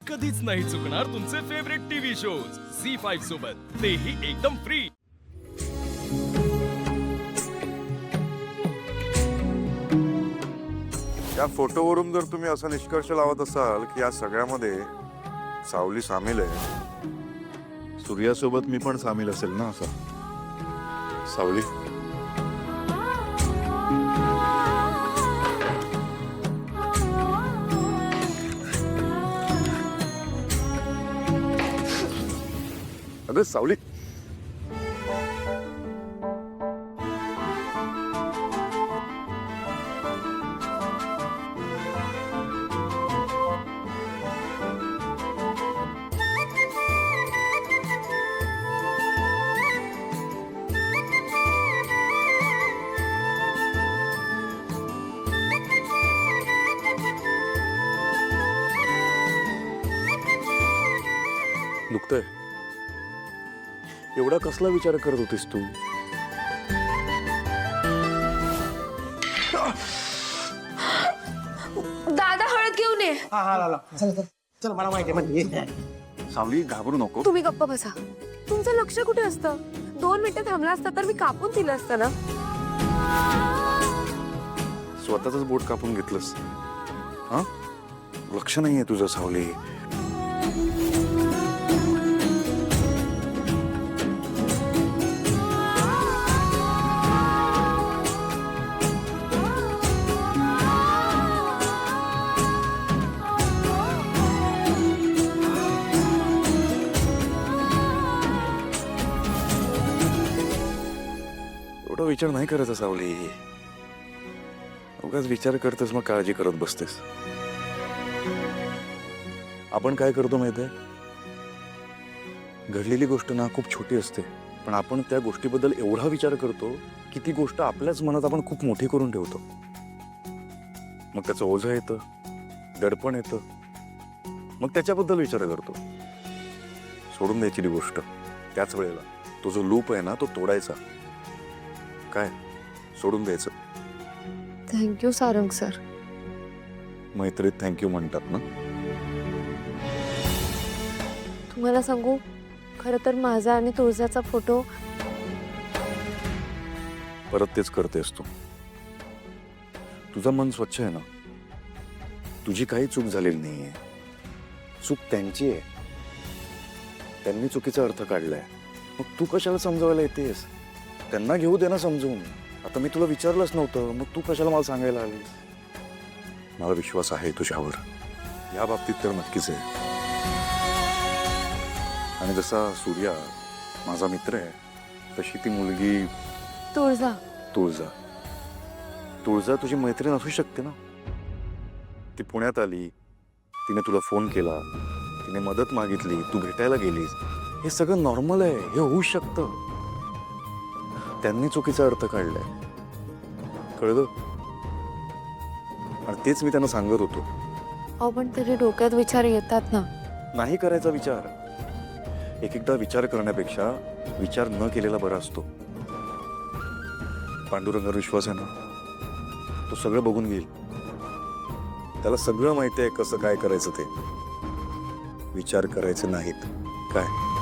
कधीच नाही चुकणार तुमचे फेवरेट टीव्ही शोज झी5 सोबत, तेही एकदम फ्री। या फोटोवरून जर तुम्ही असा निष्कर्ष लावत असाल की या सगळ्यामध्ये सावली सामील आहे, सूर्यासोबत मी पण सामील असेल ना असं? सावली, अगं सावली, दुखतंय? एवढा कसला विचार करत होतीस तू? दादा हळद घेऊन ये। चल मला माहिती म्हणजे सावली, घाबरू नको। तुम्ही गप्प बसा। तुमचं लक्ष कुठे असतं? 2 मिनिटं थांबला असता तर मी कापून दिलं असतं ना। स्वतःच बोट कापून घेतलंस? हा, लक्ष नाहीये तुझं सावली। एवढा विचार नाही करायचा सावली। उगाच विचार करतेस मग काळजी करत बसतेस। आपण काय करतो माहितीये, घडलेली गोष्ट ना खूप छोटी असते, पण आपण त्या गोष्टीबद्दल एवढा विचार करतो की ती गोष्ट आपल्याच मनात आपण खूप मोठी करून ठेवतो। मग त्याचं ओझं येतं, दडपण येतं, मग त्याच्याबद्दल विचार करतो। सोडून द्यायची ती गोष्ट त्याच वेळेला। तो जो लूप आहे ना तो तोडायचा। काय सोडून द्यायचं। Thank you Sarang sir. मैत्रीत थँक्यू म्हणतात ना? तुम्हाला सांगू, खरं तर माझा आणि तुळजाचा फोटो परत तेच करतेस तू। तुझं मन स्वच्छ आहे ना, तुझी काही चूक झालेली नाहीये, चूक त्यांची आहे। त्यांनी चुकीचा अर्थ काढलाय, मग तू कशाला समजावायला येतेस? त्यांना घेऊ दे ना समजून। आता मी तुला विचारलंच नव्हतं, मग तू कशाला मला सांगायला आलीस? मला विश्वास आहे तुझ्यावर, या बाबतीत तर नक्कीच आहे। आणि जसा सूर्या माझा मित्र आहे, तशी ती मुलगी तुळजा तुळजा तुळजा तुझी मैत्रीण असू शकते ना। ती पुण्यात आली, तिने तुला फोन केला, तिने मदत मागितली, तू भेटायला गेलीस, हे सगळं नॉर्मल आहे, हे होऊ शकतं। त्यांनी चुकीचा अर्थ काढलाय, कळलं? आणि तेच मी त्यांना सांगत होतो। अहो पण तरी डोक्यात विचार येतात ना। नाही करायचा विचार। एक एकदा विचार करण्यापेक्षा विचार न केलेला बरा असतो। पांडुरंगावर विश्वास आहे ना, तो सगळं बघून घेईल। त्याला सगळं माहिती आहे कसं काय करायचं ते। विचार करायचे नाहीत काय?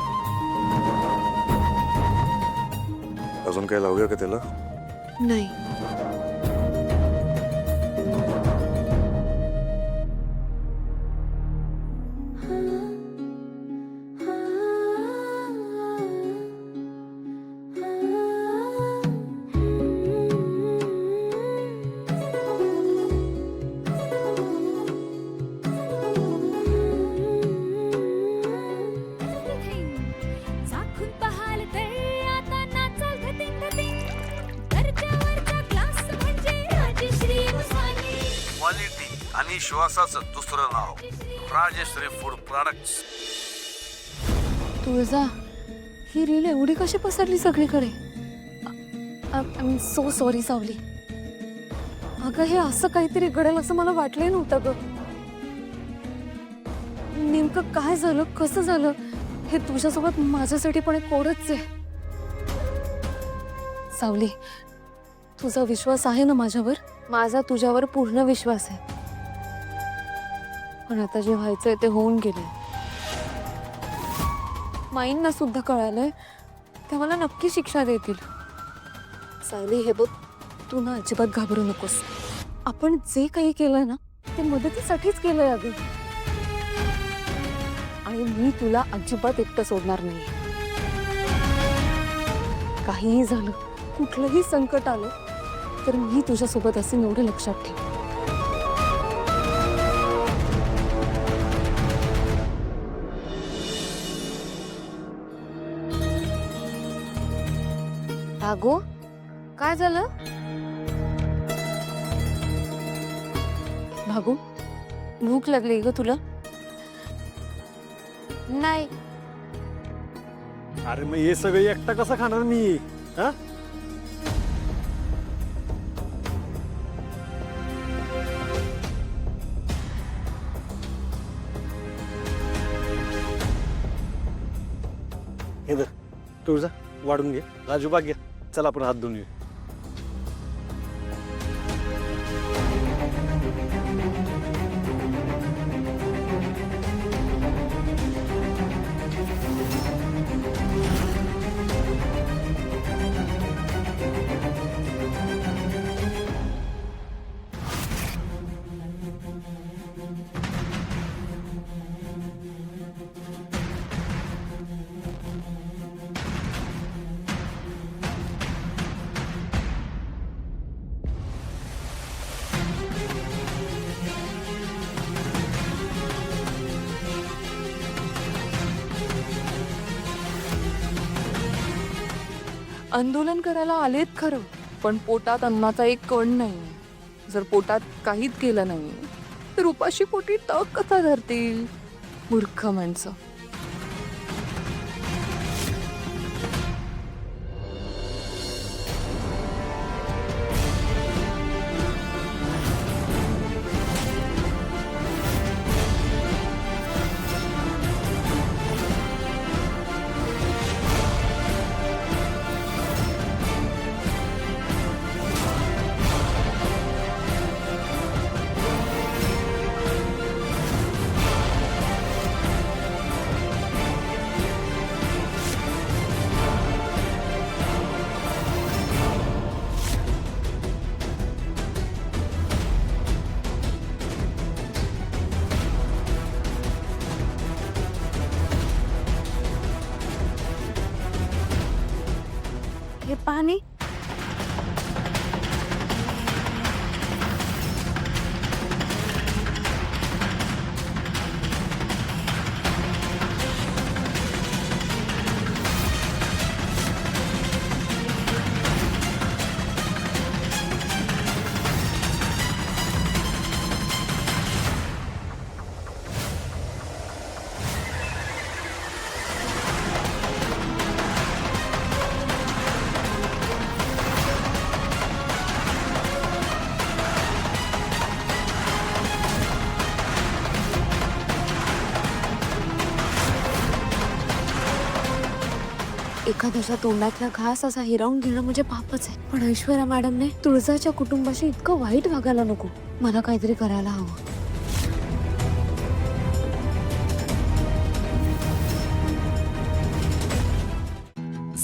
अजून काय लावूया का त्याला? नाही, आणि श्वासाचं दुसरं नाव राजश्री फूड प्रोडक्ट्स। तुळजा, ही रील एवढी कशी पसरली सगळीकडे? आय एम सो सॉरी सावली। अगं हे असं काहीतरी घडेल असं मला वाटलंही नव्हतं ग। नेमकं काय झालं, कसं झालं हे तुझ्यासोबत माझ्यासाठी पण एक कोडच आहे। सावली, तुझा विश्वास आहे ना माझ्यावर? माझा तुझ्यावर पूर्ण विश्वास आहे। पण आता जे व्हायचंय ते होऊन गेले. माईंना सुद्धा कळालंय ते मला नक्की शिक्षा देतील. सायली हे बघ, तू ना अजिबात घाबरू नकोस. आपण जे काही केलंय ना ते मदतीसाठीच केलंय अगं. आणि मी तुला अजिबात एकटं सोडणार नाही. काहीही झालं, कुठलंही संकट आलं तर मी तुझ्यासोबत असेल एवढं लक्षात ठेव. भागो, काय झालं? भागू, भूक लागली ग तुला? नाही. अरे मग हे सगळं एकटा कसं खाणार मी? हा हे धर, तुळजा वाढून घे. राजू बाग घ्या. चला आपण हात धुवून घेऊ. आंदोलन करायला आलेत खरं, पण पोटात अन्नाचा एक कण नाही. जर पोटात काहीच केलं नाही तर उपाशी पोटी तग कसा धरतील? मूर्ख माणसं. हे पाणी एखाद्याच्या तोंडातला घास असा हिरावून घेणं म्हणजे पापच आहे. पण ऐश्वर्या मॅडमने तुळजाच्या कुटुंबाशी इतकं वाईट वागायला नको. मला काहीतरी करायला हवं.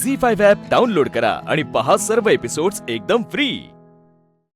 झी 5 ॲप डाउनलोड करा आणि पहा सर्व एपिसोड्स एकदम फ्री.